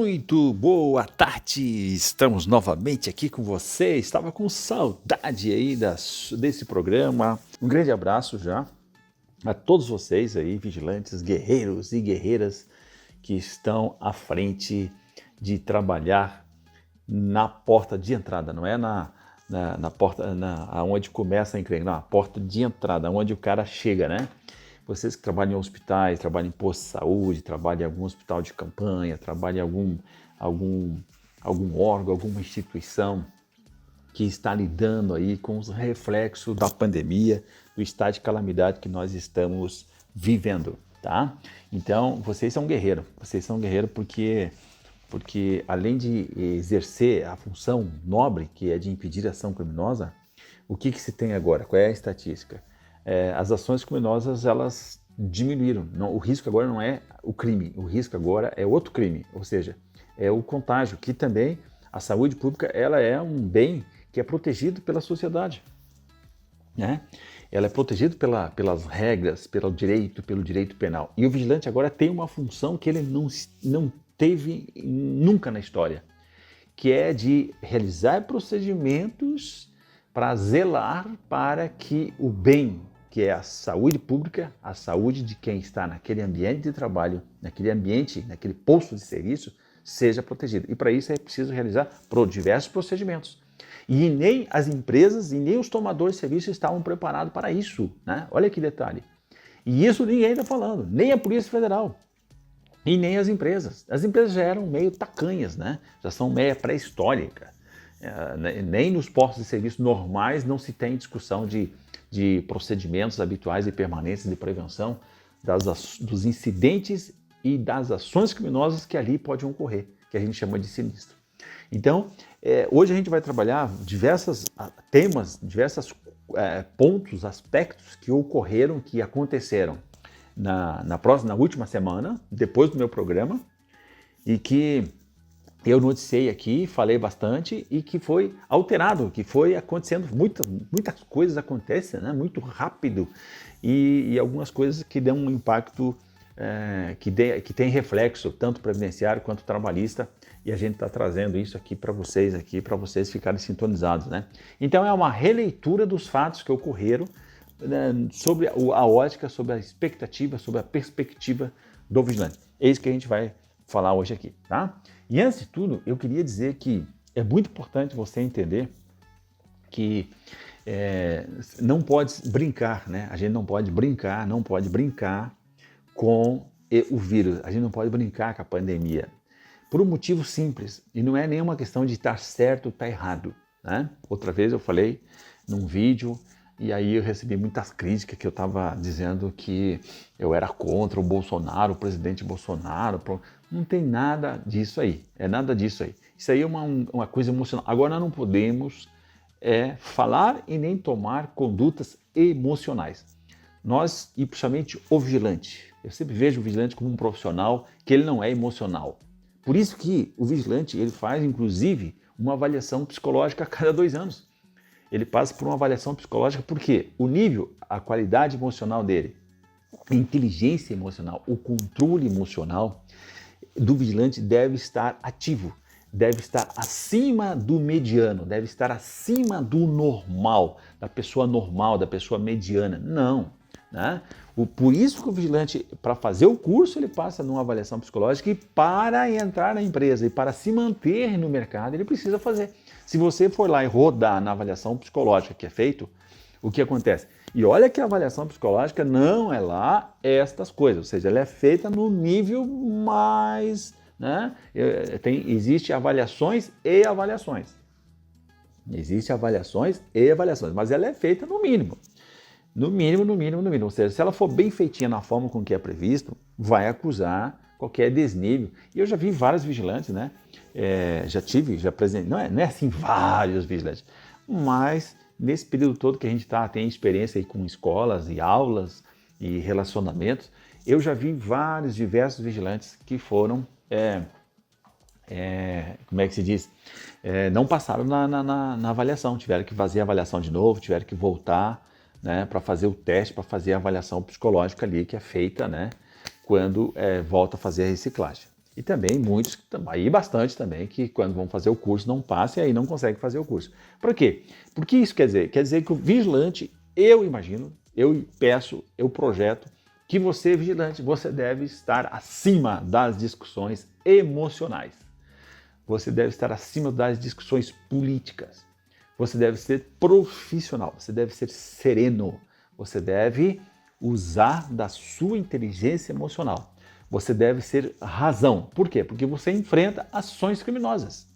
Muito boa tarde! Estamos novamente aqui com você. Estava com saudade aí desse programa. Um grande abraço já a todos vocês aí, vigilantes, guerreiros e guerreiras que estão à frente de trabalhar na porta de entrada, não é na porta, onde começa a encrenca, não, a porta de entrada, onde o cara chega, né? Vocês que trabalham em hospitais, trabalham em posto de saúde, trabalham em algum hospital de campanha, trabalham em algum órgão, alguma instituição que está lidando aí com os reflexos da pandemia, do estado de calamidade que nós estamos vivendo, tá? Então, vocês são guerreiros porque além de exercer a função nobre, que é de impedir a ação criminosa, o que se tem agora? Qual é a estatística? As ações criminosas, elas diminuíram. O risco agora não é o crime, o risco agora é outro crime, ou seja, é o contágio, que também a saúde pública ela é um bem que é protegido pela sociedade, né? Ela é protegida pelas regras, pelo direito penal. E o vigilante agora tem uma função que ele não teve nunca na história, que é de realizar procedimentos para zelar para que o bem, que é a saúde pública, a saúde de quem está naquele ambiente de trabalho, naquele posto de serviço, seja protegido. E para isso é preciso realizar diversos procedimentos. E nem as empresas e nem os tomadores de serviço estavam preparados para isso, né? Olha que detalhe. E isso ninguém está falando, nem a Polícia Federal e nem as empresas. As empresas já eram meio tacanhas, né? Já são meio pré-históricas. Nem nos postos de serviço normais não se tem discussão de procedimentos habituais e permanentes de prevenção dos incidentes e das ações criminosas que ali podem ocorrer, que a gente chama de sinistro. Então, hoje a gente vai trabalhar diversos temas, diversos pontos, aspectos que ocorreram, que aconteceram na última semana, depois do meu programa, e que eu noticiei aqui, falei bastante e que foi alterado, que foi acontecendo, muitas coisas acontecem, né? Muito rápido e algumas coisas que dão um impacto que tem reflexo tanto previdenciário quanto trabalhista, e a gente está trazendo isso aqui para vocês ficarem sintonizados, né? Então é uma releitura dos fatos que ocorreram, né, sobre a ótica, sobre a expectativa, sobre a perspectiva do vigilante. É isso que a gente vai falar hoje aqui, tá? E antes de tudo, eu queria dizer que é muito importante você entender que não pode brincar, né? A gente não pode brincar com o vírus, a gente não pode brincar com a pandemia, por um motivo simples, e não é nenhuma questão de estar certo ou estar errado, né? Outra vez eu falei num vídeo, e aí eu recebi muitas críticas que eu estava dizendo que eu era contra o Bolsonaro, o presidente Bolsonaro. Não tem nada disso aí, nada disso aí. Isso aí é uma coisa emocional. Agora nós não podemos falar e nem tomar condutas emocionais. Nós, e principalmente o vigilante, eu sempre vejo o vigilante como um profissional que ele não é emocional. Por isso que o vigilante ele faz, inclusive, uma avaliação psicológica a cada 2 anos. Ele passa por uma avaliação psicológica porque o nível, a qualidade emocional dele, a inteligência emocional, o controle emocional do vigilante deve estar ativo, deve estar acima do mediano, deve estar acima do normal, da pessoa mediana. Não, né? Por isso que o vigilante, para fazer o curso, ele passa numa avaliação psicológica, e para entrar na empresa e para se manter no mercado, ele precisa fazer. Se você for lá e rodar na avaliação psicológica que é feito, o que acontece? E olha que a avaliação psicológica não é lá estas coisas, ou seja, ela é feita no nível mais, né? Existem avaliações e avaliações. Existem avaliações e avaliações, mas ela é feita no mínimo. No mínimo. Ou seja, se ela for bem feitinha na forma com que é previsto, vai acusar qualquer desnível. E eu já vi vários vigilantes, né? Já presenciei, não é assim vários vigilantes, mas nesse período todo que a gente tem experiência aí com escolas e aulas e relacionamentos, eu já vi diversos vigilantes que foram, como é que se diz? Não passaram na avaliação, tiveram que fazer a avaliação de novo, tiveram que voltar, né, para fazer o teste, para fazer a avaliação psicológica ali, que é feita, né, quando volta a fazer a reciclagem. E também muitos, aí bastante também, que quando vão fazer o curso não passam e aí não conseguem fazer o curso. Por quê? Porque isso quer dizer? Quer dizer que o vigilante, eu imagino, eu peço, eu projeto, que você, vigilante, você deve estar acima das discussões emocionais. Você deve estar acima das discussões políticas. Você deve ser profissional, você deve ser sereno, você deve usar da sua inteligência emocional. Você deve ser razão. Por quê? Porque você enfrenta ações criminosas.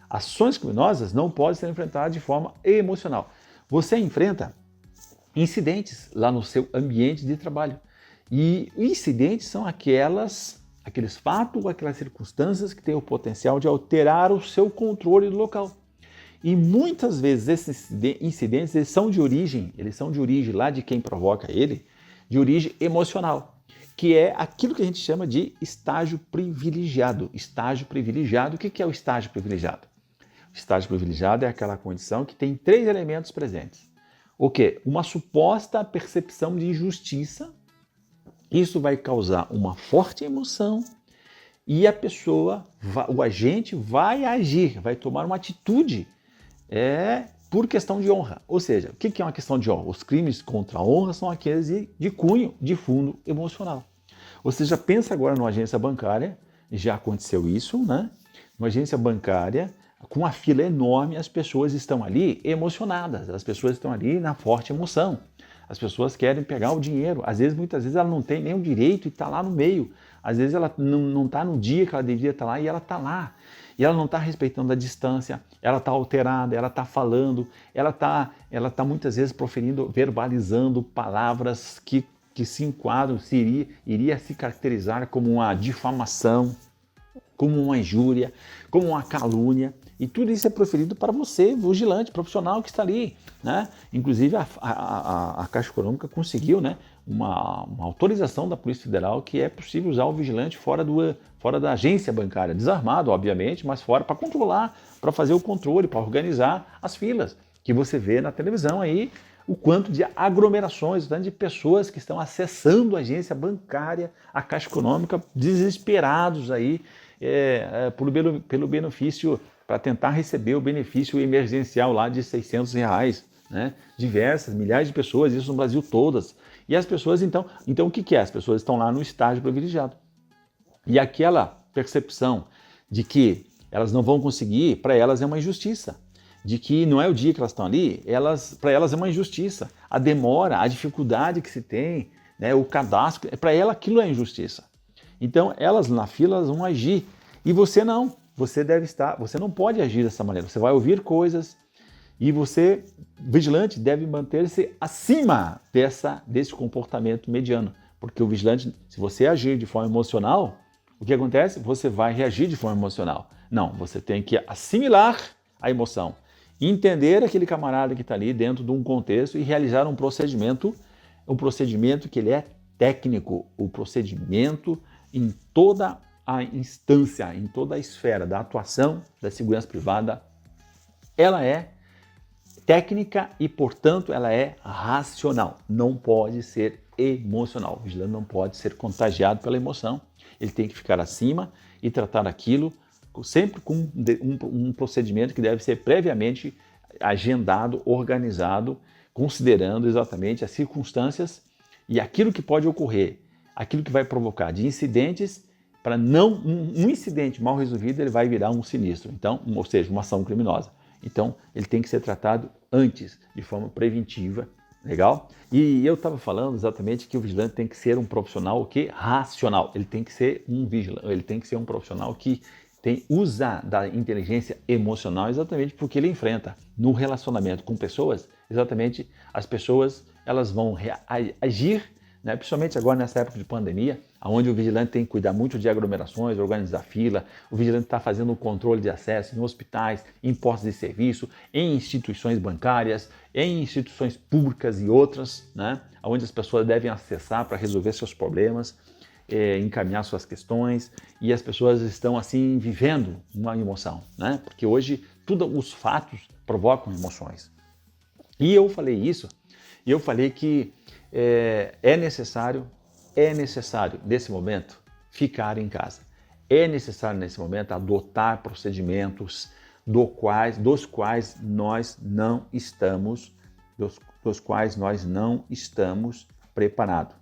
Ações criminosas não podem ser enfrentadas de forma emocional. Você enfrenta incidentes lá no seu ambiente de trabalho. E incidentes são aqueles fatos, aquelas circunstâncias que têm o potencial de alterar o seu controle do local. E muitas vezes esses incidentes eles são de origem lá de quem provoca ele, de origem emocional, que é aquilo que a gente chama de estágio privilegiado. Estágio privilegiado, o que é o estágio privilegiado? O estágio privilegiado é aquela condição que tem 3 elementos presentes. O quê? Uma suposta percepção de injustiça. Isso vai causar uma forte emoção e a pessoa, o agente vai agir, vai tomar uma atitude por questão de honra. Ou seja, o que é uma questão de honra? Os crimes contra a honra são aqueles de cunho, de fundo emocional. Ou seja, pensa agora numa agência bancária, já aconteceu isso, né? Numa agência bancária, com uma fila enorme, as pessoas estão ali emocionadas, as pessoas estão ali na forte emoção. As pessoas querem pegar o dinheiro. Muitas vezes ela não tem nem o direito e está lá no meio. Às vezes ela não está no dia que ela deveria estar lá e ela está lá. E ela não está respeitando a distância, ela está alterada, ela está falando, ela tá muitas vezes proferindo, verbalizando palavras que se enquadram, iria se caracterizar como uma difamação, como uma injúria, como uma calúnia. E tudo isso é proferido para você, vigilante, profissional que está ali, né? Inclusive a Caixa Econômica conseguiu, né, uma autorização da Polícia Federal que é possível usar o vigilante fora da agência bancária, desarmado, obviamente, mas fora para controlar, para fazer o controle, para organizar as filas, que você vê na televisão aí, o quanto de aglomerações, o tanto de pessoas que estão acessando a agência bancária, a Caixa Econômica, desesperados aí pelo benefício, para tentar receber o benefício emergencial lá de R$600, né? Diversas, milhares de pessoas, isso no Brasil todas. E as pessoas, então o que é? As pessoas estão lá no estágio privilegiado. E aquela percepção de que elas não vão conseguir, para elas é uma injustiça. De que não é o dia que elas estão ali, para elas é uma injustiça. A demora, a dificuldade que se tem, né, o cadastro, para ela aquilo é injustiça. Então elas na fila elas vão agir. E você não. Você não pode agir dessa maneira. Você vai ouvir coisas e você, vigilante, deve manter-se acima desse comportamento mediano. Porque o vigilante, se você agir de forma emocional, o que acontece? Você vai reagir de forma emocional. Não, você tem que assimilar a emoção, entender aquele camarada que está ali dentro de um contexto e realizar um procedimento que ele é técnico, o procedimento em toda a instância, em toda a esfera da atuação da segurança privada, ela é técnica e, portanto, ela é racional. Não pode ser emocional. O vigilante não pode ser contagiado pela emoção. Ele tem que ficar acima e tratar aquilo sempre com um procedimento que deve ser previamente agendado, organizado, considerando exatamente as circunstâncias e aquilo que pode ocorrer, aquilo que vai provocar de incidentes. Para um incidente mal resolvido, ele vai virar um sinistro, então, ou seja, uma ação criminosa. Então, ele tem que ser tratado antes, de forma preventiva, legal? E eu estava falando exatamente que o vigilante tem que ser um profissional racional. Ele tem que ser um vigilante, ele tem que ser um profissional que usa da inteligência emocional exatamente porque ele enfrenta no relacionamento com pessoas, exatamente as pessoas elas vão agir, né, principalmente agora nessa época de pandemia, onde o vigilante tem que cuidar muito de aglomerações, organizar fila, o vigilante está fazendo o controle de acesso em hospitais, em postos de serviço, em instituições bancárias, em instituições públicas e outras, né, onde as pessoas devem acessar para resolver seus problemas, encaminhar suas questões, e as pessoas estão assim vivendo uma emoção, né, porque hoje todos os fatos provocam emoções. E eu falei isso, e eu falei que é necessário, nesse momento, ficar em casa. é necessário nesse momento adotar procedimentos dos quais nós não estamos preparados.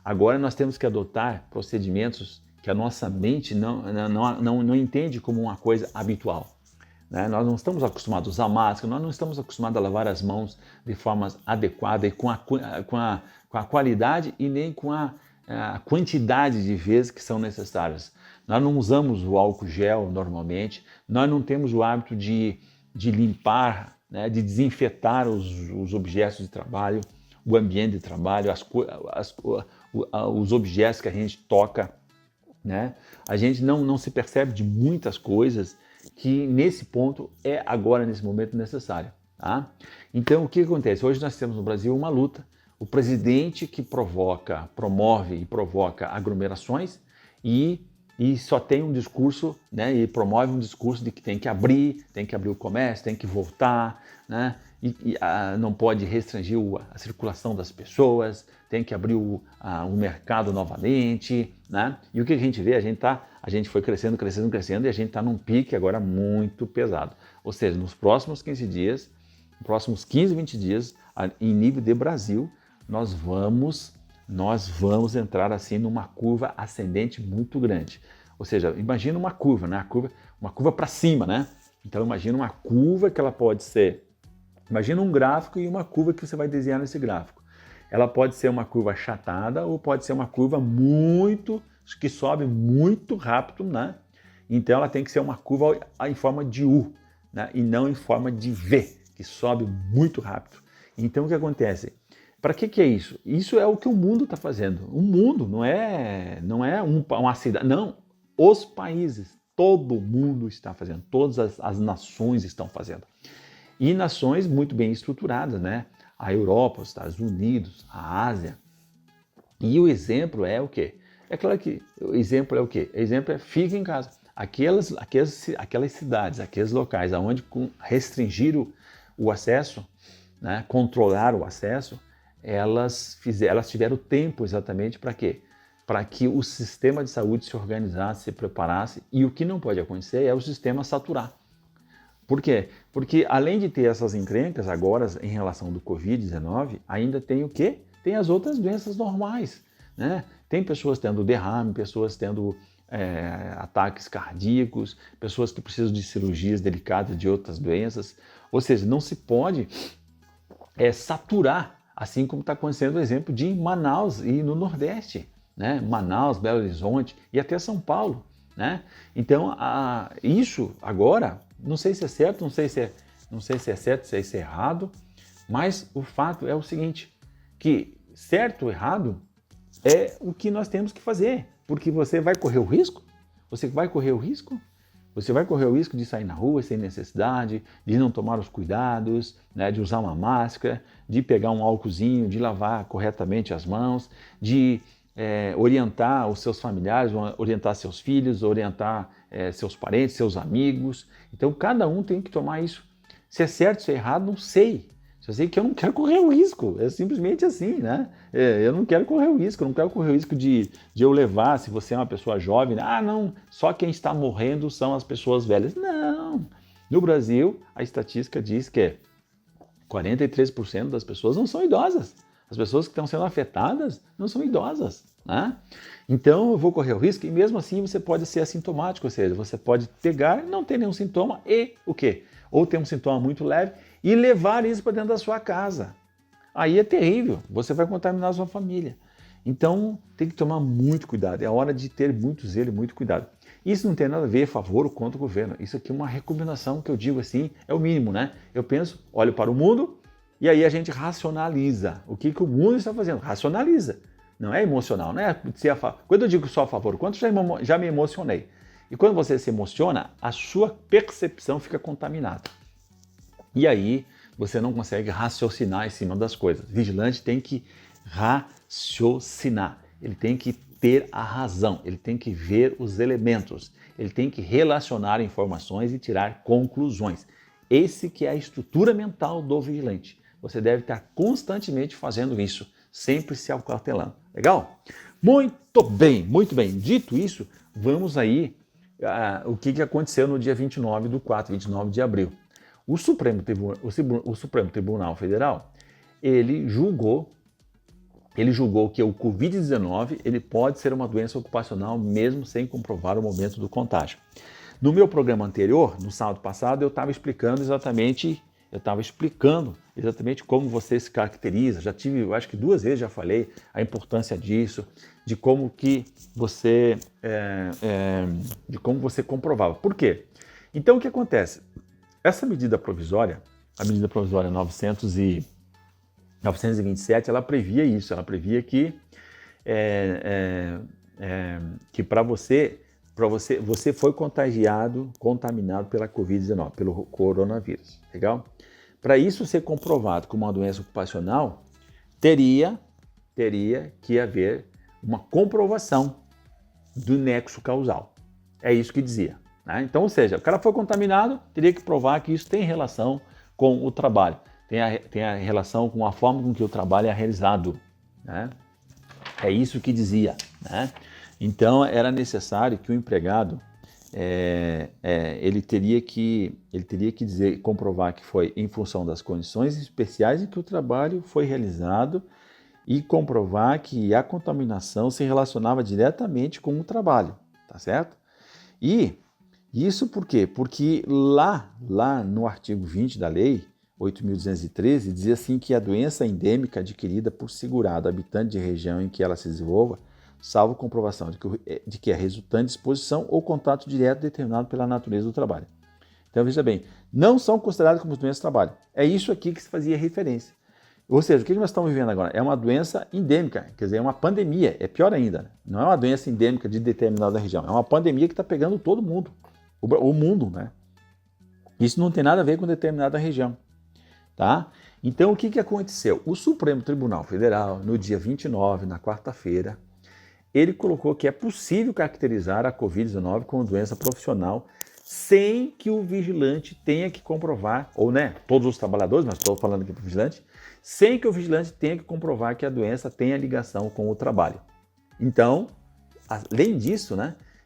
Agora nós temos que adotar procedimentos que a nossa mente não entende como uma coisa habitual. Né? Nós não estamos acostumados a usar máscara, nós não estamos acostumados a lavar as mãos de forma adequada e com a qualidade e nem com a quantidade de vezes que são necessárias. Nós não usamos o álcool gel normalmente, nós não temos o hábito de limpar, né, de desinfetar os objetos de trabalho, o ambiente de trabalho, os objetos que a gente toca. Né? A gente não se percebe de muitas coisas que nesse ponto agora, nesse momento, necessário. Tá? Então, o que acontece? Hoje nós temos no Brasil uma luta. O presidente que promove e provoca aglomerações e só tem um discurso, né, e promove um discurso de que tem que abrir o comércio, tem que voltar, né, não pode restringir a circulação das pessoas, tem que abrir o mercado novamente, né? E o que a gente vê? A gente foi crescendo e a gente está num pique agora muito pesado. Ou seja, nos próximos 15 dias, nos próximos 15, 20 dias, em nível de Brasil, nós vamos entrar assim numa curva ascendente muito grande. Ou seja, imagina uma curva, né? Uma curva para cima, né? Então imagina uma curva que ela pode ser, imagina um gráfico e uma curva que você vai desenhar nesse gráfico. Ela pode ser uma curva achatada ou pode ser uma curva que sobe muito rápido, né? Então ela tem que ser uma curva em forma de U, né? E não em forma de V, que sobe muito rápido. Então o que acontece? Para que é isso? Isso é o que o mundo está fazendo. O mundo não é uma cidade, não. Os países, todo mundo está fazendo, todas as nações estão fazendo. E nações muito bem estruturadas, né? A Europa, os Estados Unidos, a Ásia. E o exemplo é o quê? É claro que o exemplo é o quê? O exemplo é fica em casa. Aquelas cidades, aqueles locais onde restringir o acesso, né? Controlar o acesso, elas tiveram tempo exatamente para quê? Para que o sistema de saúde se organizasse, se preparasse, e o que não pode acontecer é o sistema saturar. Por quê? Porque além de ter essas encrencas agora em relação do Covid-19, ainda tem o quê? Tem as outras doenças normais, né? Tem pessoas tendo derrame, pessoas tendo ataques cardíacos, pessoas que precisam de cirurgias delicadas de outras doenças. Ou seja, não se pode saturar, assim como está acontecendo o exemplo de Manaus e no Nordeste, né? Manaus, Belo Horizonte e até São Paulo, né? Então, isso agora, não sei se é certo, não sei se é certo, se é errado, mas o fato é o seguinte, que certo ou errado é o que nós temos que fazer, porque você vai correr o risco, você vai correr o risco de sair na rua sem necessidade, de não tomar os cuidados, né, de usar uma máscara, de pegar um álcoolzinho, de lavar corretamente as mãos, de orientar os seus familiares, orientar seus filhos, orientar seus parentes, seus amigos. Então cada um tem que tomar isso. Se é certo, se é errado, não sei. Só sei que eu não quero correr o risco, é simplesmente assim, né? Eu não quero correr o risco, eu não quero correr o risco de eu levar, se você é uma pessoa jovem, não, só quem está morrendo são as pessoas velhas. Não! No Brasil, a estatística diz que 43% das pessoas não são idosas. As pessoas que estão sendo afetadas não são idosas, né? Então eu vou correr o risco e mesmo assim você pode ser assintomático, ou seja, você pode pegar, não ter nenhum sintoma e o quê? Ou ter um sintoma muito leve e levar isso para dentro da sua casa. Aí é terrível, você vai contaminar a sua família. Então tem que tomar muito cuidado, é hora de ter muito zelo e muito cuidado. Isso não tem nada a ver a favor ou contra o governo, isso aqui é uma recomendação que eu digo assim, é o mínimo, né? Eu penso, olho para o mundo e aí a gente racionaliza. O que o mundo está fazendo? Racionaliza. Não é emocional, não é? Quando eu digo só a favor, quanto já me emocionei. E quando você se emociona, a sua percepção fica contaminada. E aí você não consegue raciocinar em cima das coisas. O vigilante tem que raciocinar, ele tem que ter a razão, ele tem que ver os elementos, ele tem que relacionar informações e tirar conclusões. Esse que é a estrutura mental do vigilante. Você deve estar constantemente fazendo isso, sempre se acautelando. Legal? Muito bem, muito bem. Dito isso, vamos aí o que aconteceu no dia 29 de abril. O Supremo Tribunal Federal, ele julgou que o Covid-19 ele pode ser uma doença ocupacional mesmo sem comprovar o momento do contágio. No meu programa anterior, no sábado passado, eu estava explicando exatamente como você se caracteriza. Já tive, eu acho que 2 vezes já falei a importância disso, de como você comprovava. Por quê? Então o que acontece? Essa medida provisória, a medida provisória 927, ela previa isso, ela previa que para você foi contaminado pela Covid-19, pelo coronavírus, legal? Para isso ser comprovado como uma doença ocupacional, teria que haver uma comprovação do nexo causal. É isso que dizia. Né? Então, ou seja, o cara foi contaminado, teria que provar que isso tem relação com o trabalho, tem a relação com a forma com que o trabalho é realizado. Né? É isso que dizia. Né? Então, era necessário que o empregado ele teria que comprovar que foi em função das condições especiais em que o trabalho foi realizado e comprovar que a contaminação se relacionava diretamente com o trabalho, tá certo? E isso por quê? Porque lá no artigo 20 da lei 8.213 dizia assim que a doença endêmica adquirida por segurado habitante de região em que ela se desenvolva, salvo comprovação de que é resultante de exposição ou contato direto determinado pela natureza do trabalho. Então, veja bem, não são consideradas como doenças de trabalho. É isso aqui que se fazia referência. Ou seja, o que nós estamos vivendo agora? É uma doença endêmica, quer dizer, é uma pandemia, é pior ainda. Não é uma doença endêmica de determinada região, é uma pandemia que está pegando todo mundo, o mundo, né? Isso não tem nada a ver com determinada região, tá? Então, o que aconteceu? O Supremo Tribunal Federal, no dia 29, na quarta-feira, ele colocou que é possível caracterizar a Covid-19 como doença profissional sem que o vigilante tenha que comprovar, ou todos os trabalhadores, mas estou falando aqui para o vigilante, sem que o vigilante tenha que comprovar que a doença tenha ligação com o trabalho. Então, além disso,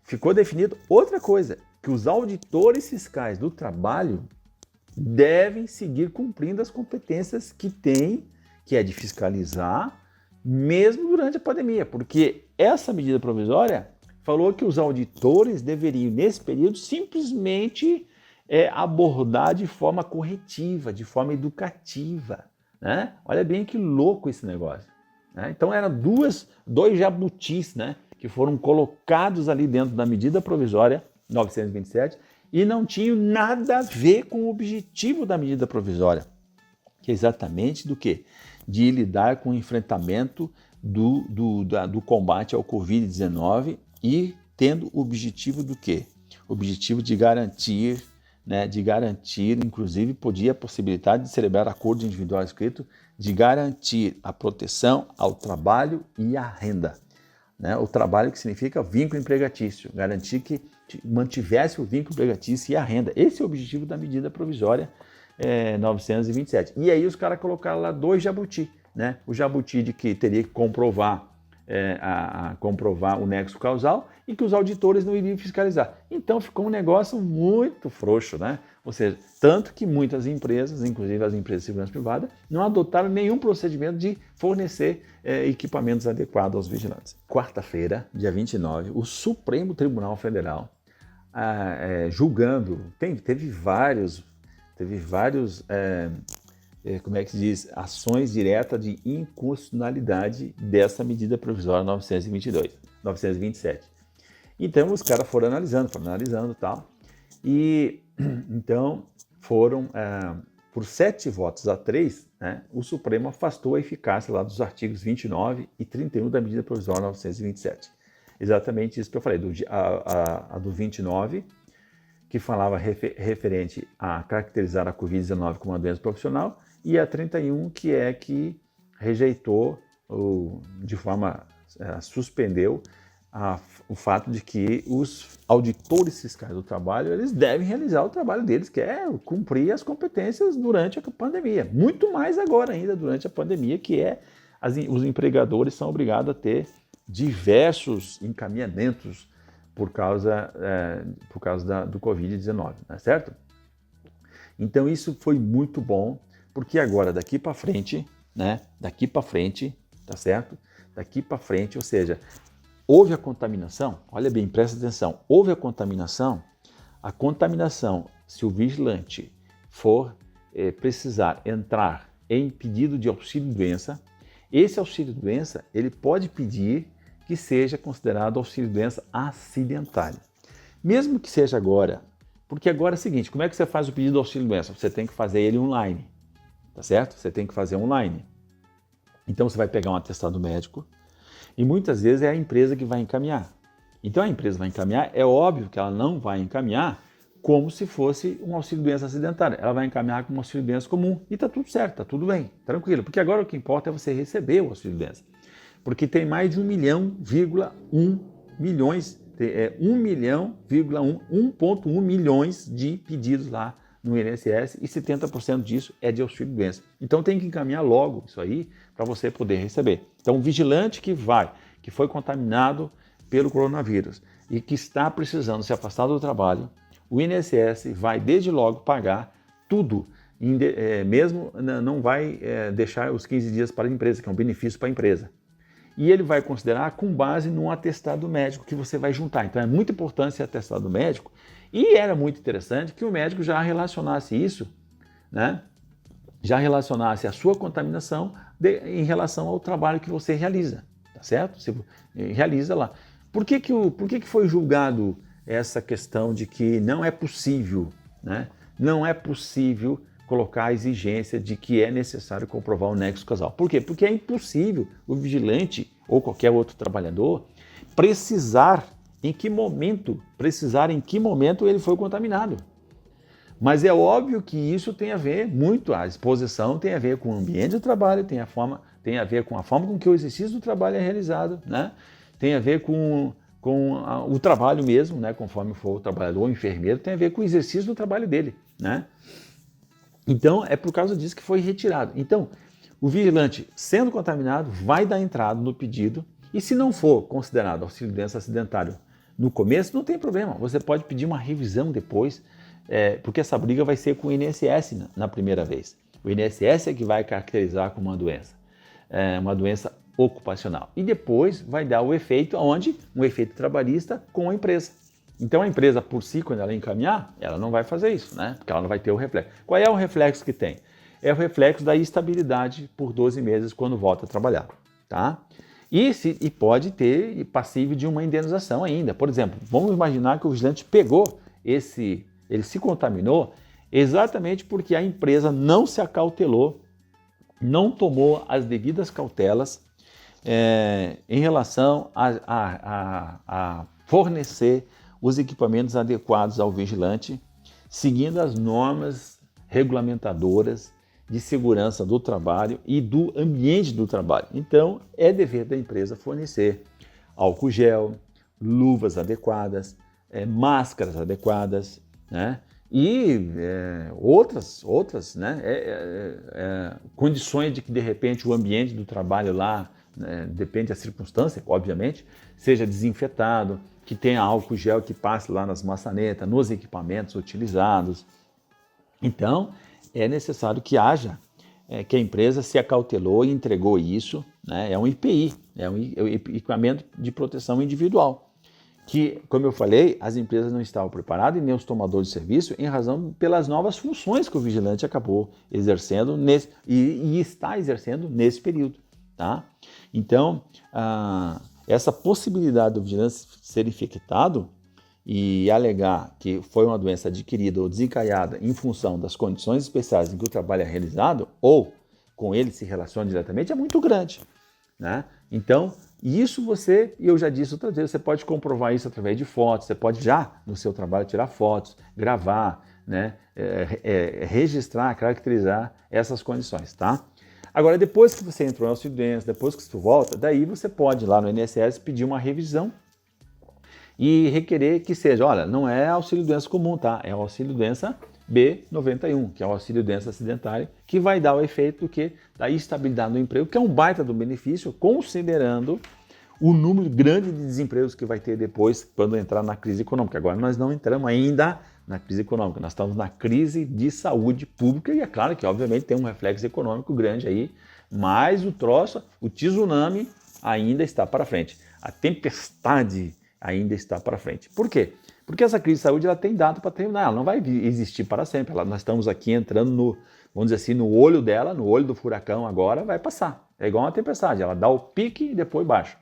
ficou definido outra coisa, que os auditores fiscais do trabalho devem seguir cumprindo as competências que têm, que é de fiscalizar, mesmo durante a pandemia, porque essa medida provisória falou que os auditores deveriam, nesse período, simplesmente abordar de forma corretiva, de forma educativa. Né? Olha bem que louco esse negócio. Né? Então eram dois jabutis, que foram colocados ali dentro da medida provisória 927 e não tinham nada a ver com o objetivo da medida provisória, que é exatamente do quê? De lidar com o enfrentamento do combate ao Covid-19 e tendo o objetivo do quê? O objetivo de garantir, inclusive podia a possibilidade de celebrar acordo individual escrito, de garantir a proteção ao trabalho e à renda. O trabalho que significa vínculo empregatício, garantir que mantivesse o vínculo empregatício e a renda. Esse é o objetivo da medida provisória 927. E aí os caras colocaram lá 2 jabuti, o jabuti de que teria que comprovar o nexo causal e que os auditores não iriam fiscalizar. Então ficou um negócio muito frouxo, Ou seja, tanto que muitas empresas, inclusive as empresas de segurança privada, não adotaram nenhum procedimento de fornecer equipamentos adequados aos vigilantes. Quarta-feira, dia 29, o Supremo Tribunal Federal, julgando, teve vários como é que se diz, ações diretas de inconstitucionalidade dessa medida provisória 927. Então os caras foram analisando e tal, e então foram, por 7 votos a 3, o Supremo afastou a eficácia lá dos artigos 29 e 31 da medida provisória 927. Exatamente isso que eu falei, a do 29, que falava referente a caracterizar a Covid-19 como uma doença profissional, e a 31, que rejeitou, suspendeu o fato de que os auditores fiscais do trabalho, eles devem realizar o trabalho deles, que é cumprir as competências durante a pandemia. Muito mais agora ainda durante a pandemia, que os empregadores são obrigados a ter diversos encaminhamentos por causa do Covid-19, tá certo? Então isso foi muito bom, porque agora daqui para frente, né? Daqui para frente, tá certo? Daqui para frente, ou seja, houve a contaminação, olha bem, presta atenção, houve a contaminação, se o vigilante for precisar entrar em pedido de auxílio-doença, esse auxílio-doença, ele pode pedir que seja considerado auxílio-doença acidentário. Mesmo que seja agora, porque agora é o seguinte, como é que você faz o pedido de auxílio-doença? Você tem que fazer ele online, tá certo? Você tem que fazer online. Então você vai pegar um atestado médico e muitas vezes é a empresa que vai encaminhar. Então a empresa vai encaminhar, é óbvio que ela não vai encaminhar como se fosse um auxílio-doença acidentário. Ela vai encaminhar como um auxílio-doença comum e está tudo certo, está tudo bem, tranquilo. Porque agora o que importa é você receber o auxílio-doença. Porque tem mais de 1,1 milhões, 1,1 milhões de pedidos lá no INSS e 70% disso é de auxílio-doença. Então tem que encaminhar logo isso aí para você poder receber. Então o vigilante que foi contaminado pelo coronavírus e que está precisando se afastar do trabalho, o INSS vai desde logo pagar tudo, mesmo não vai deixar os 15 dias para a empresa, que é um benefício para a empresa. E ele vai considerar com base num atestado médico que você vai juntar. Então é muito importante esse atestado médico e era muito interessante que o médico já relacionasse isso, né? Já relacionasse a sua contaminação em relação ao trabalho que você realiza, tá certo? Você realiza lá. Por que foi julgado essa questão de que não é possível, né? Não é possível colocar a exigência de que é necessário comprovar o nexo causal. Por quê? Porque é impossível o vigilante ou qualquer outro trabalhador precisar em que momento ele foi contaminado. Mas é óbvio que isso tem a ver muito, a exposição tem a ver com o ambiente do trabalho, tem a ver com a forma com que o exercício do trabalho é realizado, né? Tem a ver com o trabalho mesmo, né? Conforme for o trabalhador ou o enfermeiro, tem a ver com o exercício do trabalho dele, né? Então, é por causa disso que foi retirado. Então, o vigilante, sendo contaminado, vai dar entrada no pedido e se não for considerado auxílio-doença acidentário no começo, não tem problema. Você pode pedir uma revisão depois, porque essa briga vai ser com o INSS na primeira vez. O INSS é que vai caracterizar como uma doença ocupacional. E depois vai dar o efeito onde? Um efeito trabalhista com a empresa. Então a empresa por si, quando ela encaminhar, ela não vai fazer isso, né? Porque ela não vai ter o reflexo. Qual é o reflexo que tem? É o reflexo da estabilidade por 12 meses quando volta a trabalhar, tá? E pode ter passível de uma indenização ainda. Por exemplo, vamos imaginar que o vigilante ele se contaminou exatamente porque a empresa não se acautelou, não tomou as devidas cautelas em relação a fornecer os equipamentos adequados ao vigilante, seguindo as normas regulamentadoras de segurança do trabalho e do ambiente do trabalho. Então, é dever da empresa fornecer álcool gel, luvas adequadas, máscaras adequadas, né? E outras né? Condições de que, de repente, o ambiente do trabalho lá, depende da circunstância, obviamente, seja desinfetado, que tenha álcool gel que passe lá nas maçanetas, nos equipamentos utilizados. Então, é necessário que haja, que a empresa se acautelou e entregou isso, né? É um IPI, é um equipamento de proteção individual, que, como eu falei, as empresas não estavam preparadas e nem os tomadores de serviço em razão pelas novas funções que o vigilante acabou exercendo e está exercendo nesse período, tá? Então, essa possibilidade do vigilante ser infectado e alegar que foi uma doença adquirida ou desencadeada em função das condições especiais em que o trabalho é realizado ou com ele se relaciona diretamente é muito grande, né? Então, isso eu já disse outras vezes, você pode comprovar isso através de fotos, você pode já no seu trabalho tirar fotos, gravar, né? Registrar, caracterizar essas condições, tá? Agora, depois que você entrou no auxílio-doença, depois que você volta, daí você pode ir lá no INSS pedir uma revisão e requerer que seja, olha, não é auxílio-doença comum, tá? É o auxílio-doença B91, que é o auxílio-doença acidentário, que vai dar o efeito do que? Da estabilidade do emprego, que é um baita do benefício, considerando o número grande de desempregos que vai ter depois quando entrar na crise econômica. Agora nós não entramos ainda na crise econômica, nós estamos na crise de saúde pública e é claro que obviamente tem um reflexo econômico grande aí, mas o troço, o tsunami ainda está para frente, a tempestade ainda está para frente. Por quê? Porque essa crise de saúde ela tem data para terminar, ela não vai existir para sempre, nós estamos aqui entrando no, vamos dizer assim, no olho dela, no olho do furacão agora, vai passar. É igual uma tempestade, ela dá o pique e depois baixa.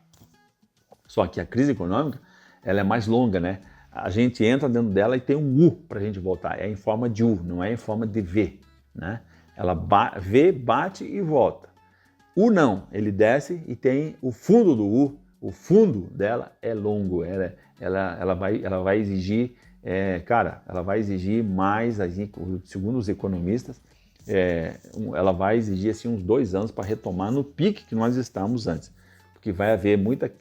Só que a crise econômica, ela é mais longa, né? A gente entra dentro dela e tem um U para a gente voltar. É em forma de U, não é em forma de V, né? Ela V, bate e volta. U não, ele desce e tem o fundo do U. O fundo dela é longo, ela vai exigir, ela vai exigir mais, segundo os economistas, ela vai exigir assim, uns 2 anos para retomar no pique que nós estávamos antes, porque vai vir muita,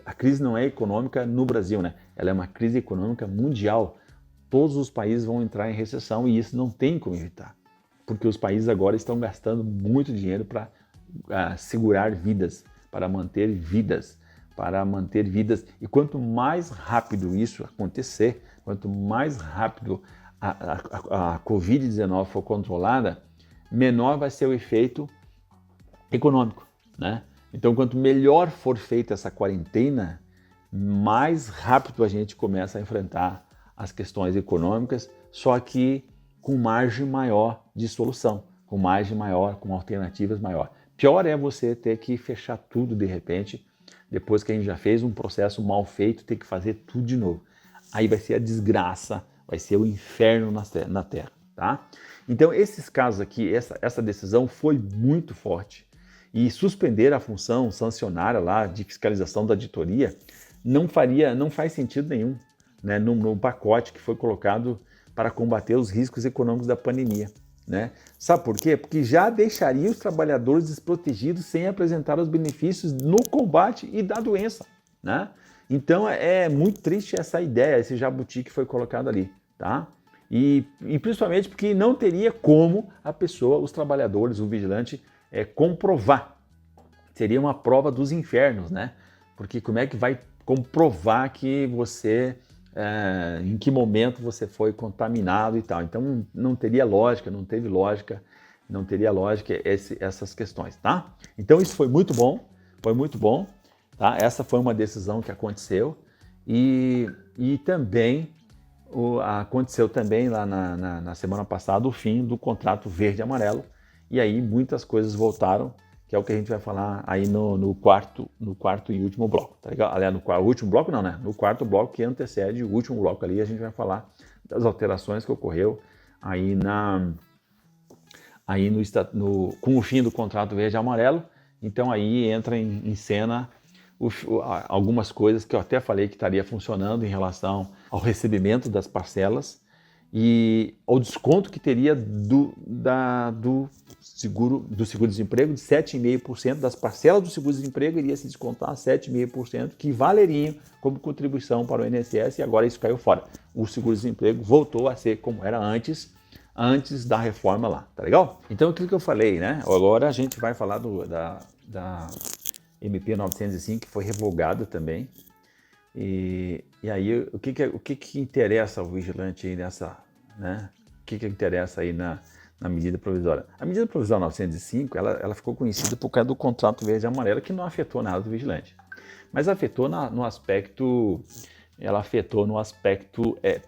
a crise não é econômica no Brasil, né? Ela é uma crise econômica mundial, todos os países vão entrar em recessão e isso não tem como evitar, porque os países agora estão gastando muito dinheiro para segurar vidas, para manter vidas, e quanto mais rápido isso acontecer, quanto mais rápido a Covid-19 for controlada, menor vai ser o efeito econômico, né? Então, quanto melhor for feita essa quarentena, mais rápido a gente começa a enfrentar as questões econômicas, só que com margem maior de solução, com margem maior, com alternativas maior. Pior é você ter que fechar tudo de repente, depois que a gente já fez um processo mal feito, ter que fazer tudo de novo. Aí vai ser a desgraça, vai ser o inferno na Terra, tá? Então, esses casos aqui, essa decisão foi muito forte e suspender a função sancionária lá de fiscalização da auditoria não faz sentido nenhum, né, no pacote que foi colocado para combater os riscos econômicos da pandemia. Né? Sabe por quê? Porque já deixaria os trabalhadores desprotegidos sem apresentar os benefícios no combate e da doença. Né? Então é muito triste essa ideia, esse jabuti que foi colocado ali. Tá? E principalmente porque não teria como a pessoa, os trabalhadores, o vigilante, comprovar. Seria uma prova dos infernos, né? Porque como é que vai comprovar que você... em que momento você foi contaminado e tal. Então não teria lógica, não teria lógica essas questões, tá? Então isso foi muito bom, tá? Essa foi uma decisão que aconteceu e também aconteceu também lá na semana passada o fim do contrato verde e amarelo e aí muitas coisas voltaram, que é o que a gente vai falar aí no quarto e último bloco, tá legal? Aliás, no último bloco não, né? No quarto bloco que antecede o último bloco ali, a gente vai falar das alterações que ocorreu aí com o fim do contrato verde e amarelo. Então aí entra em cena algumas coisas que eu até falei que estaria funcionando em relação ao recebimento das parcelas e ao desconto que teria do seguro-desemprego de 7,5% das parcelas do seguro-desemprego iria se descontar 7,5% que valeriam como contribuição para o INSS e agora isso caiu fora. O seguro-desemprego voltou a ser como era antes da reforma lá, tá legal? Então aquilo que eu falei, né? Agora a gente vai falar da MP 905 que foi revogada também. E aí, o que interessa ao vigilante aí nessa, né? O que interessa aí na medida provisória? A medida provisória 905, ela ficou conhecida por causa do contrato verde e amarelo, que não afetou nada do vigilante. Mas afetou no aspecto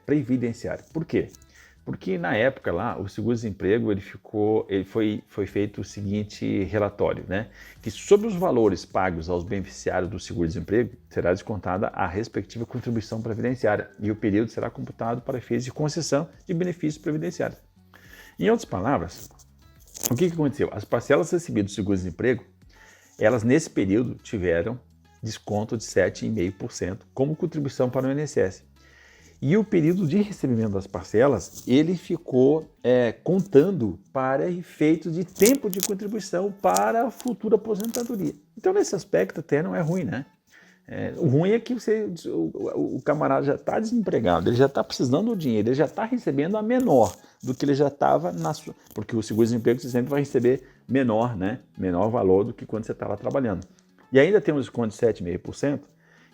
previdenciário. Por quê? Porque na época lá, o seguro-desemprego foi feito o seguinte relatório, né? Que sobre os valores pagos aos beneficiários do seguro-desemprego será descontada a respectiva contribuição previdenciária e o período será computado para efeitos de concessão de benefícios previdenciários. Em outras palavras, o que aconteceu? As parcelas recebidas do seguro-desemprego, elas nesse período tiveram desconto de 7,5% como contribuição para o INSS. E o período de recebimento das parcelas, ele ficou contando para efeitos de tempo de contribuição para a futura aposentadoria. Então, nesse aspecto, até não é ruim, né? O ruim é que o camarada já está desempregado, ele já está precisando do dinheiro, ele já está recebendo a menor do que ele já estava porque o seguro-desemprego você sempre vai receber menor, né? Menor valor do que quando você estava trabalhando. e ainda tem um desconto de 7,5%,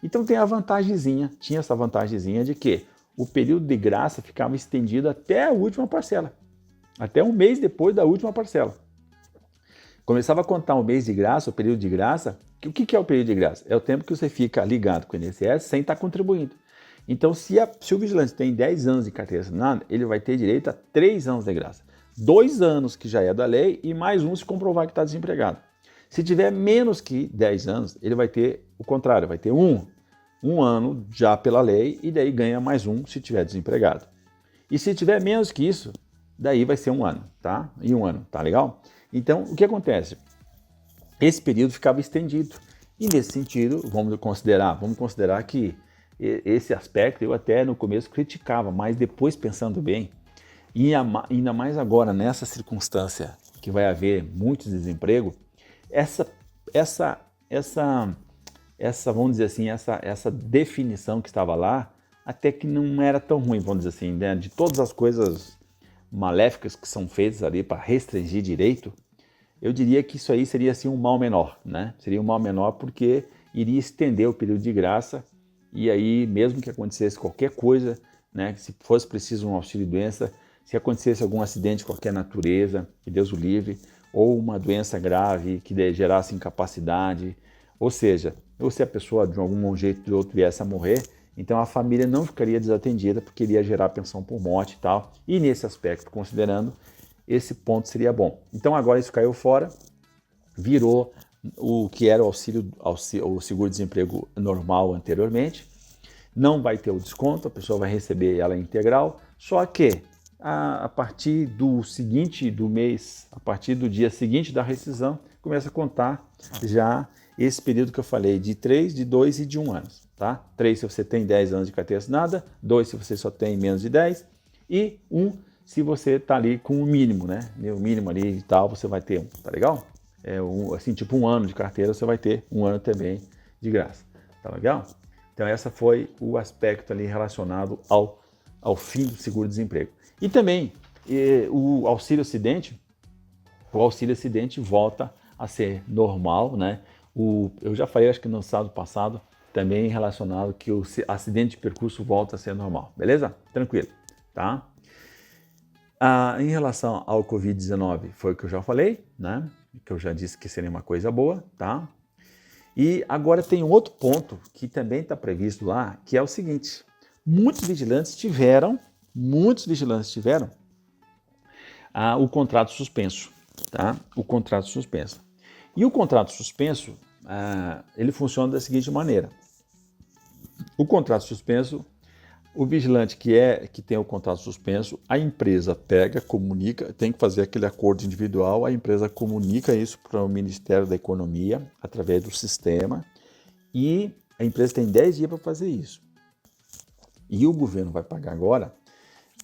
então tem a vantagemzinha, tinha essa vantagemzinha de que o período de graça ficava estendido até a última parcela, até um mês depois da última parcela. Começava a contar um mês de graça, o período de graça. O que é o período de graça? É o tempo que você fica ligado com o INSS sem estar contribuindo. Então, se o vigilante tem 10 anos de carteira assinada, ele vai ter direito a 3 anos de graça. 2 anos que já é da lei e mais um se comprovar que está desempregado. Se tiver menos que 10 anos, ele vai ter o contrário, vai ter um ano já pela lei e daí ganha mais um se tiver desempregado. E se tiver menos que isso, daí vai ser um ano, tá? E um ano, tá legal? Então, o que acontece? Esse período ficava estendido. E nesse sentido, vamos considerar que esse aspecto eu até no começo criticava, mas depois pensando bem, e ainda mais agora nessa circunstância que vai haver muito desemprego, essa vamos dizer assim, essa definição que estava lá, até que não era tão ruim, vamos dizer assim, né? De todas as coisas maléficas que são feitas ali para restringir direito, eu diria que isso aí seria assim um mal menor, né? Seria um mal menor porque iria estender o período de graça e aí mesmo que acontecesse qualquer coisa, né? Se fosse preciso um auxílio-doença, se acontecesse algum acidente de qualquer natureza, que Deus o livre, ou uma doença grave que gerasse incapacidade, ou seja, ou se a pessoa de algum jeito ou de outro viesse a morrer, então a família não ficaria desatendida porque iria gerar pensão por morte e tal. E nesse aspecto, considerando, esse ponto seria bom. Então agora isso caiu fora, virou o que era o seguro-desemprego normal anteriormente. Não vai ter o desconto, a pessoa vai receber ela integral, só que a partir do seguinte do mês, a partir do dia seguinte da rescisão, começa a contar já esse período que eu falei, de 3, de 2 e de 1 ano. Tá? 3 se você tem 10 anos de carteira assinada, 2 se você só tem menos de 10 e 1 se você está ali com o mínimo, né? O mínimo ali e tal, você vai ter tá legal? Assim, tipo 1 ano de carteira, você vai ter 1 ano também de graça, tá legal? Então essa foi o aspecto ali relacionado ao fim do seguro-desemprego. E também o auxílio-acidente volta a ser normal, né? Eu já falei, acho que no sábado passado, também relacionado que o acidente de percurso volta a ser normal, beleza? Tranquilo, tá? Em relação ao Covid-19, foi o que eu já falei, né? Que eu já disse que seria uma coisa boa, tá? E agora tem outro ponto que também está previsto lá, que é o seguinte: muitos vigilantes tiveram o contrato suspenso, tá? O contrato suspenso. E o contrato suspenso, ele funciona da seguinte maneira: o contrato suspenso, o vigilante que tem o contrato suspenso, a empresa pega, comunica, tem que fazer aquele acordo individual, a empresa comunica isso para o Ministério da Economia através do sistema e a empresa tem 10 dias para fazer isso. E o governo vai pagar agora,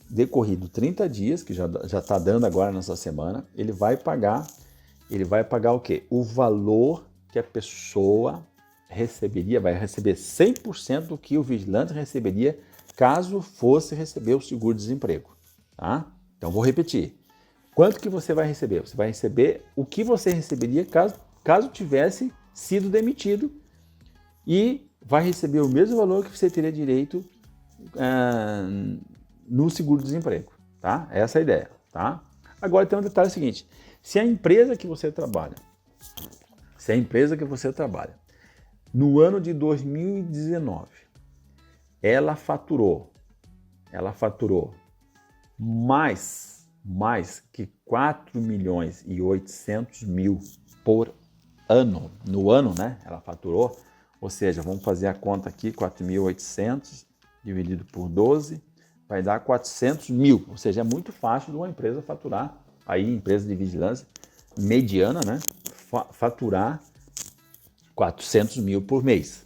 decorrido 30 dias, que já está dando agora nessa semana, ele vai pagar o quê? O valor que a pessoa receberia, vai receber 100% do que o vigilante receberia caso fosse receber o seguro-desemprego, tá? Então vou repetir. Quanto que você vai receber? Você vai receber o que você receberia caso tivesse sido demitido e vai receber o mesmo valor que você teria direito no seguro-desemprego, tá? Essa é a ideia, tá? Agora tem um detalhe seguinte: se a empresa que você trabalha, no ano de 2019, ela faturou mais que 4.800.000 por ano, no ano, né? Ela faturou, ou seja, vamos fazer a conta aqui, 4.800 dividido por 12, vai dar 400 mil, ou seja, é muito fácil de uma empresa faturar, aí empresa de vigilância mediana, né? Faturar 400 mil por mês.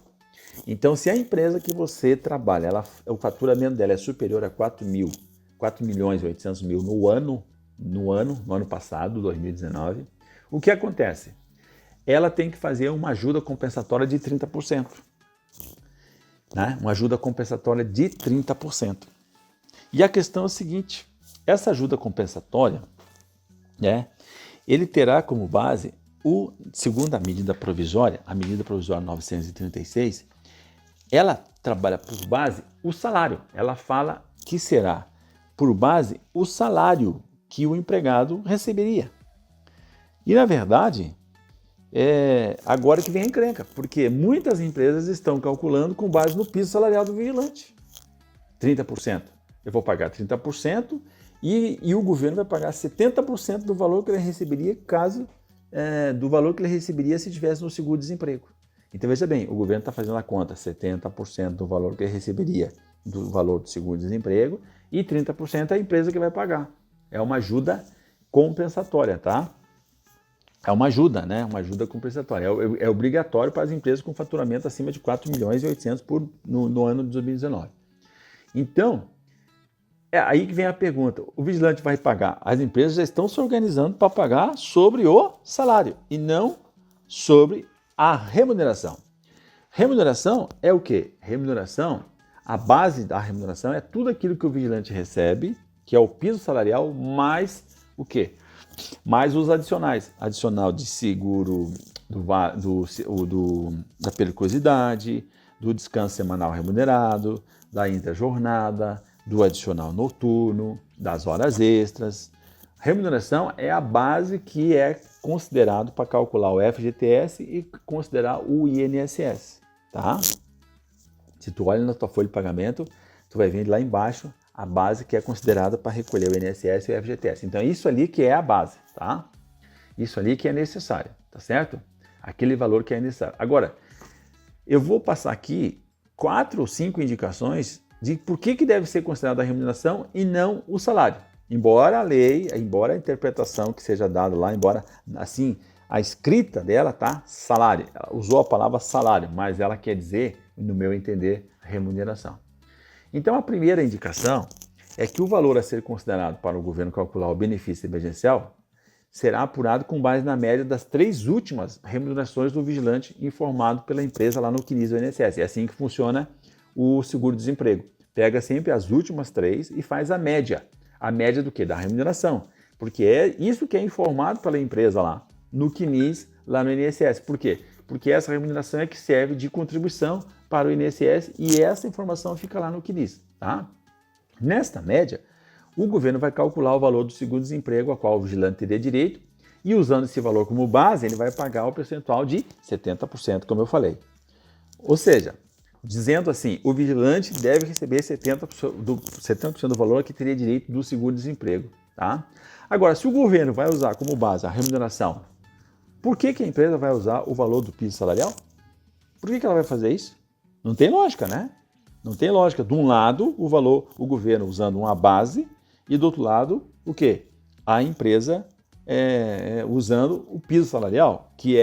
Então, se a empresa que você trabalha, o faturamento dela é superior a 4.800.000 no ano passado, 2019, o que acontece? Ela tem que fazer uma ajuda compensatória de 30%. Né? Uma ajuda compensatória de 30%. E a questão é a seguinte: essa ajuda compensatória, né, ele terá como base Segundo a medida provisória 936, ela trabalha por base o salário. Ela fala que será por base o salário que o empregado receberia. E, na verdade, agora que vem a encrenca, porque muitas empresas estão calculando com base no piso salarial do vigilante. 30%. Eu vou pagar 30% e o governo vai pagar 70% do valor que ele receberia do valor que ele receberia se estivesse no seguro-desemprego. Então, veja bem, o governo está fazendo a conta, 70% do valor que ele receberia do valor do seguro-desemprego e 30% é a empresa que vai pagar. É uma ajuda compensatória, tá? É uma ajuda, né? Uma ajuda compensatória. É obrigatório para as empresas com faturamento acima de 4.800.000 no ano de 2019. Então, é aí que vem a pergunta. O vigilante vai pagar. As empresas já estão se organizando para pagar sobre o salário e não sobre a remuneração. Remuneração é o quê? A base da remuneração é tudo aquilo que o vigilante recebe, que é o piso salarial, mais o quê? Mais os adicionais. Adicional de seguro da periculosidade, do descanso semanal remunerado, da interjornada, do adicional noturno, das horas extras. Remuneração é a base que é considerado para calcular o FGTS e considerar o INSS, tá? Se tu olha na tua folha de pagamento, tu vai ver lá embaixo a base que é considerada para recolher o INSS e o FGTS. Então, isso ali que é a base, tá? Isso ali que é necessário, tá certo? Aquele valor que é necessário. Agora, eu vou passar aqui 4 ou 5 indicações de por que deve ser considerada a remuneração e não o salário. Embora a lei, embora a interpretação que seja dada lá, embora assim a escrita dela tá salário, ela usou a palavra salário, mas ela quer dizer, no meu entender, remuneração. Então a primeira indicação é que o valor a ser considerado para o governo calcular o benefício emergencial será apurado com base na média das 3 últimas remunerações do vigilante informado pela empresa lá no CNIS do INSS. É assim que funciona o seguro-desemprego. Pega sempre as últimas 3 e faz a média. A média do quê? Da remuneração. Porque é isso que é informado pela empresa lá, no CNIS, lá no INSS. Por quê? Porque essa remuneração é que serve de contribuição para o INSS e essa informação fica lá no CNIS, tá? Nesta média, o governo vai calcular o valor do seguro-desemprego a qual o vigilante teria direito e usando esse valor como base, ele vai pagar o percentual de 70%, como eu falei. Ou seja, dizendo assim, o vigilante deve receber 70% do valor que teria direito do seguro-desemprego, tá? Agora, se o governo vai usar como base a remuneração, por que a empresa vai usar o valor do piso salarial? Por que ela vai fazer isso? Não tem lógica, né? Não tem lógica. De um lado, o governo usando uma base e do outro lado, o quê? A empresa usando o piso salarial, que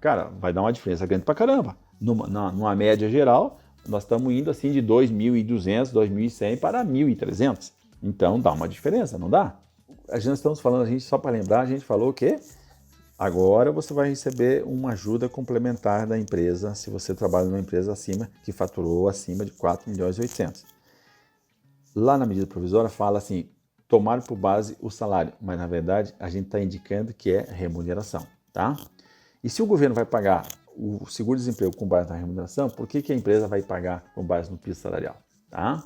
cara, vai dar uma diferença grande pra caramba. Numa média geral, nós estamos indo assim de 2.200, 2.100 para 1.300. Então, dá uma diferença, não dá? A gente estamos falando, só para lembrar, a gente falou que agora você vai receber uma ajuda complementar da empresa se você trabalha numa empresa que faturou acima de 4.800.000. Lá na medida provisória fala assim, tomar por base o salário, mas na verdade a gente está indicando que é remuneração, tá? E se o governo vai pagar o seguro-desemprego com base na remuneração, por que a empresa vai pagar com base no piso salarial, tá?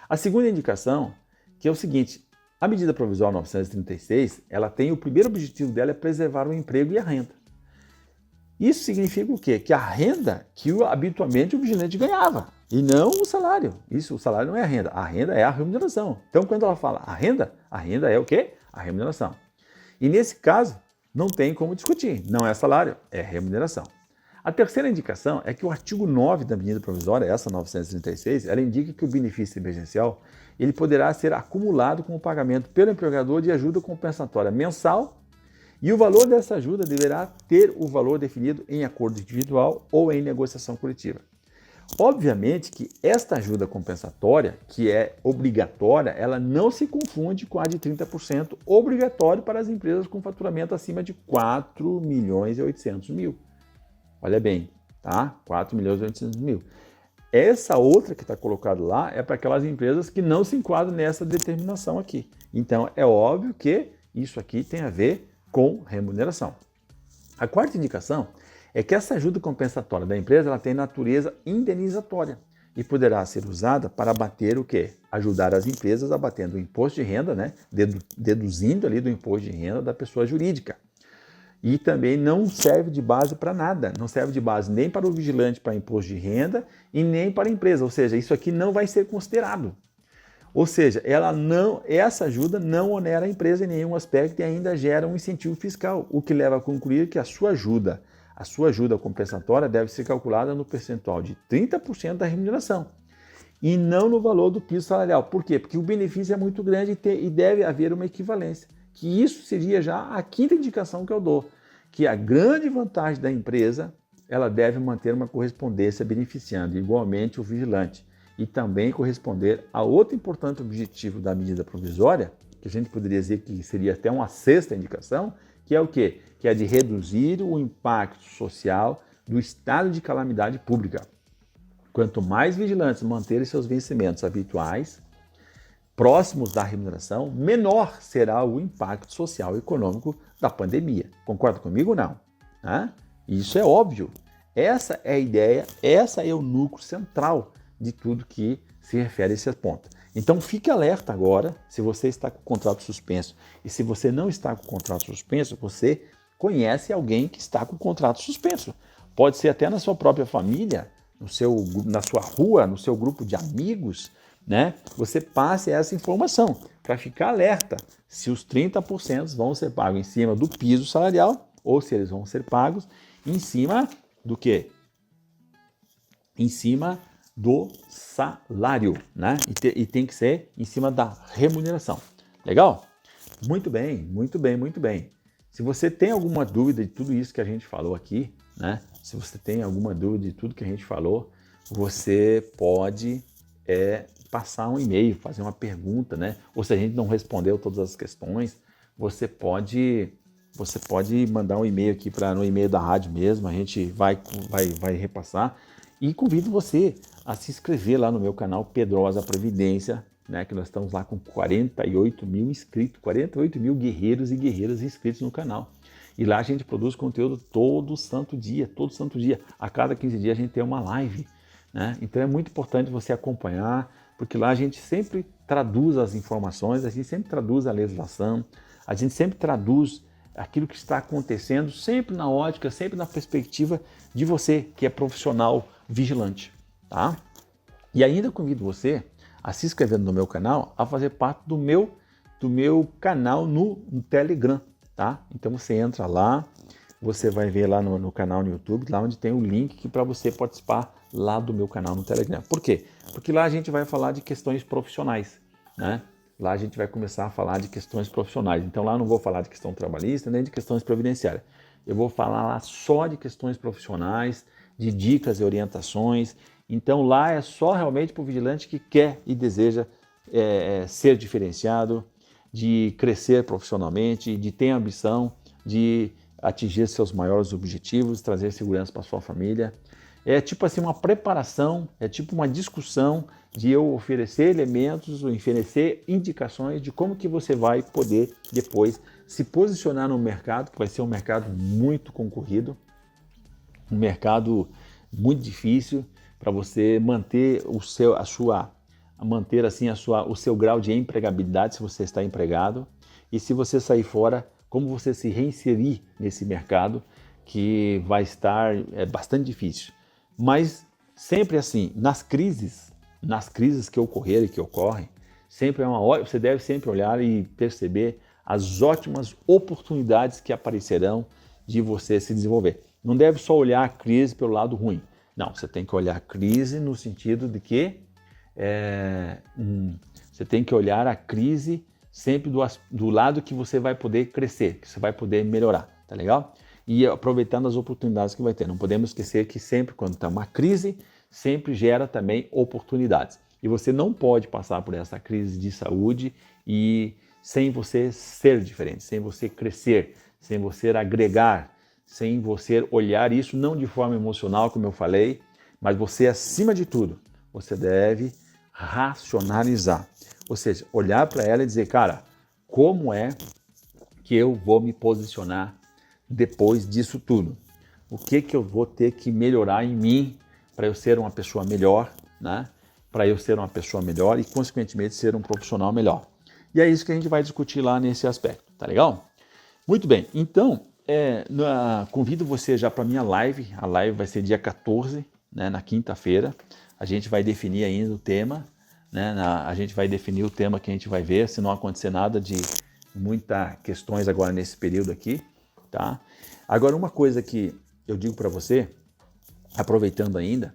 A segunda indicação, que é o seguinte, a medida provisória 936, ela tem o primeiro objetivo dela é preservar o emprego e a renda. Isso significa o quê? Que a renda que habitualmente o vigilante ganhava, e não o salário. O salário não é a renda é a remuneração. Então, quando ela fala a renda é o quê? A remuneração. E nesse caso, não tem como discutir, não é salário, é remuneração. A terceira indicação é que o artigo 9 da medida provisória, essa 936, ela indica que o benefício emergencial ele poderá ser acumulado com o pagamento pelo empregador de ajuda compensatória mensal e o valor dessa ajuda deverá ter o valor definido em acordo individual ou em negociação coletiva. Obviamente que esta ajuda compensatória, que é obrigatória, ela não se confunde com a de 30% obrigatório para as empresas com faturamento acima de 4.800.000. Olha bem, tá? 4.800.000. Essa outra que está colocada lá é para aquelas empresas que não se enquadram nessa determinação aqui. Então, é óbvio que isso aqui tem a ver com remuneração. A quarta indicação é que essa ajuda compensatória da empresa ela tem natureza indenizatória e poderá ser usada para abater o quê? Ajudar as empresas abatendo o imposto de renda, né? Deduzindo ali do imposto de renda da pessoa jurídica. E também não serve de base para nada, não serve de base nem para o vigilante para imposto de renda e nem para a empresa, ou seja, isso aqui não vai ser considerado. Ou seja, essa ajuda não onera a empresa em nenhum aspecto e ainda gera um incentivo fiscal, o que leva a concluir que a sua ajuda compensatória deve ser calculada no percentual de 30% da remuneração e não no valor do piso salarial. Por quê? Porque o benefício é muito grande e deve haver uma equivalência. Que isso seria já a quinta indicação que eu dou, que a grande vantagem da empresa, ela deve manter uma correspondência beneficiando igualmente o vigilante e também corresponder a outro importante objetivo da medida provisória, que a gente poderia dizer que seria até uma sexta indicação, que é o quê? Que é de reduzir o impacto social do estado de calamidade pública. Quanto mais vigilantes manterem seus vencimentos habituais, próximos da remuneração, menor será o impacto social e econômico da pandemia. Concorda comigo ou não? Isso é óbvio. Essa é a ideia, essa é o núcleo central de tudo que se refere a esse ponto. Então fique alerta agora, se você está com o contrato suspenso e se você não está com o contrato suspenso, você conhece alguém que está com o contrato suspenso. Pode ser até na sua própria família, na sua rua, no seu grupo de amigos, né? Você passe essa informação para ficar alerta se os 30% vão ser pagos em cima do piso salarial ou se eles vão ser pagos em cima do quê? Em cima do salário, né? E tem que ser em cima da remuneração. Legal? Muito bem, muito bem, muito bem. Se você tem alguma dúvida de tudo isso que a gente falou aqui, né? Se você tem alguma dúvida de tudo que a gente falou, você pode passar um e-mail, fazer uma pergunta, né? Ou se a gente não respondeu todas as questões, você pode mandar um e-mail aqui no e-mail da rádio mesmo, a gente vai repassar. E convido você a se inscrever lá no meu canal Pedrosa Previdência, né, que nós estamos lá com 48 mil inscritos, 48 mil guerreiros e guerreiras inscritos no canal. E lá a gente produz conteúdo todo santo dia. A cada 15 dias a gente tem uma live, né? Então é muito importante você acompanhar, porque lá a gente sempre traduz as informações, a gente sempre traduz a legislação, a gente sempre traduz aquilo que está acontecendo, sempre na ótica, sempre na perspectiva de você que é profissional vigilante, tá? E ainda convido você a se inscrever no meu canal, a fazer parte do meu canal no Telegram, tá? Então você entra lá, você vai ver lá no canal no YouTube, lá onde tem o link para você participar lá do meu canal no Telegram. Por quê? Porque lá a gente vai falar de questões profissionais, né? Lá a gente vai começar a falar de questões profissionais. Então lá não vou falar de questão trabalhista nem de questões previdenciárias. Eu vou falar lá só de questões profissionais, de dicas e orientações. Então lá é só realmente para o vigilante que quer e deseja ser diferenciado, de crescer profissionalmente, de ter ambição, de atingir seus maiores objetivos, trazer segurança para sua família. É tipo assim uma preparação, é tipo uma discussão de eu oferecer elementos, oferecer indicações de como que você vai poder depois se posicionar no mercado, que vai ser um mercado muito concorrido, um mercado muito difícil para você manter o seu grau de empregabilidade se você está empregado e se você sair fora, como você se reinserir nesse mercado que vai estar bastante difícil. Mas sempre assim, nas crises que ocorrerem e que ocorrem, você deve sempre olhar e perceber as ótimas oportunidades que aparecerão de você se desenvolver. Não deve só olhar a crise pelo lado ruim. Não, você tem que olhar a crise no sentido de que você tem que olhar a crise sempre do lado que você vai poder crescer, que você vai poder melhorar, tá legal? E aproveitando as oportunidades que vai ter. Não podemos esquecer que sempre quando está uma crise, sempre gera também oportunidades. E você não pode passar por essa crise de saúde e sem você ser diferente, sem você crescer, sem você agregar, sem você olhar isso não de forma emocional, como eu falei, mas você, acima de tudo, você deve racionalizar. Ou seja, olhar para ela e dizer, cara, como é que eu vou me posicionar depois disso tudo? O que eu vou ter que melhorar em mim para eu ser uma pessoa melhor, né? Para eu ser uma pessoa melhor e, consequentemente, ser um profissional melhor. E é isso que a gente vai discutir lá nesse aspecto, tá legal? Muito bem, então, convido você já para a minha live. A live vai ser dia 14, né, na quinta-feira. A gente vai definir ainda o tema, né? A gente vai definir o tema que a gente vai ver, se não acontecer nada de muitas questões agora nesse período aqui, tá? Agora, uma coisa que eu digo para você, aproveitando ainda,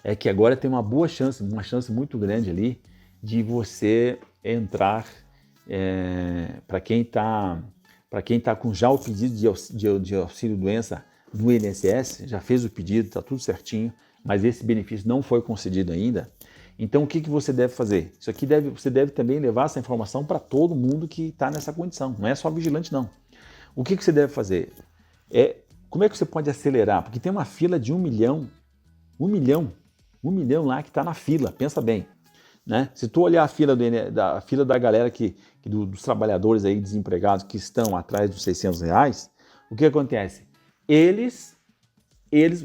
é que agora tem uma boa chance, uma chance muito grande ali de você entrar, para quem está com já o pedido de auxílio-doença do INSS, já fez o pedido, está tudo certinho, mas esse benefício não foi concedido ainda. Então, o que você deve fazer? Isso aqui você deve também levar essa informação para todo mundo que está nessa condição, não é só vigilante não. O que você deve fazer? Como é que você pode acelerar? Porque tem uma fila de 1 milhão lá que está na fila, pensa bem. Né? Se tu olhar a fila da galera dos trabalhadores aí desempregados que estão atrás dos R$600, o que acontece?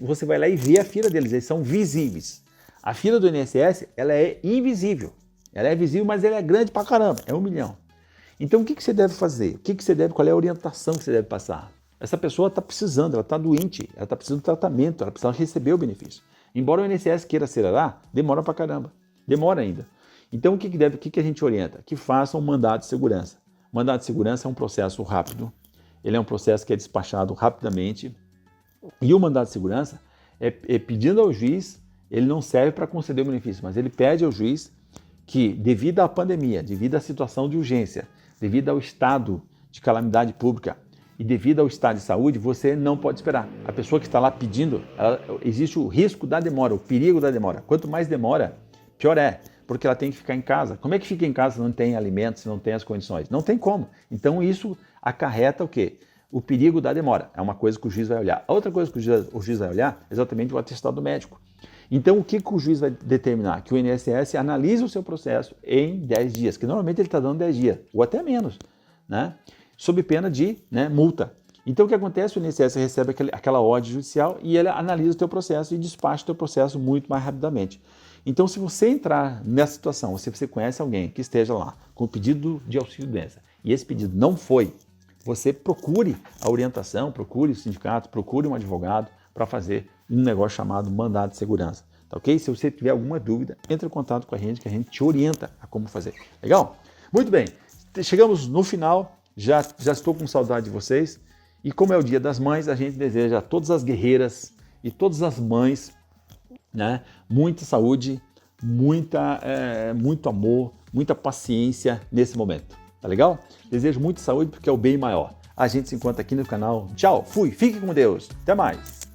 Você vai lá e vê a fila deles, eles são visíveis. A fila do INSS, ela é invisível. Ela é visível, mas ela é grande pra caramba, é 1 milhão. Então o que você deve fazer? Qual é a orientação que você deve passar? Essa pessoa está precisando, ela está doente, ela está precisando de tratamento, ela precisa receber o benefício. Embora o INSS queira acelerar, demora pra caramba. Demora ainda. Então o que a gente orienta? Que faça um mandado de segurança. O mandado de segurança é um processo rápido, ele é um processo que é despachado rapidamente, e o mandado de segurança é pedindo ao juiz, ele não serve para conceder o benefício, mas ele pede ao juiz que, devido à pandemia, devido à situação de urgência, devido ao estado de calamidade pública e devido ao estado de saúde, você não pode esperar. A pessoa que está lá pedindo, existe o risco da demora, o perigo da demora. Quanto mais demora, pior é, porque ela tem que ficar em casa. Como é que fica em casa se não tem alimentos, se não tem as condições? Não tem como. Então isso acarreta o quê? O perigo da demora. É uma coisa que o juiz vai olhar. A outra coisa que o juiz vai olhar é exatamente o atestado médico. Então o que o juiz vai determinar? Que o INSS analise o seu processo em 10 dias, que normalmente ele está dando 10 dias, ou até menos, né? Sob pena de, né, multa. Então o que acontece? O INSS recebe aquela ordem judicial e ele analisa o teu processo e despacha o teu processo muito mais rapidamente. Então, se você entrar nessa situação, se você conhece alguém que esteja lá com o pedido de auxílio-doença e esse pedido não foi, você procure a orientação, procure o sindicato, procure um advogado para fazer um negócio chamado mandado de segurança. Tá ok? Se você tiver alguma dúvida, entre em contato com a gente que a gente te orienta a como fazer. Legal? Muito bem. Chegamos no final, já estou com saudade de vocês e como é o Dia das Mães, a gente deseja a todas as guerreiras e todas as mães, né, muita saúde, muito amor, muita paciência nesse momento. Tá legal? Desejo muita saúde porque é o bem maior. A gente se encontra aqui no canal. Tchau, fui, fique com Deus. Até mais.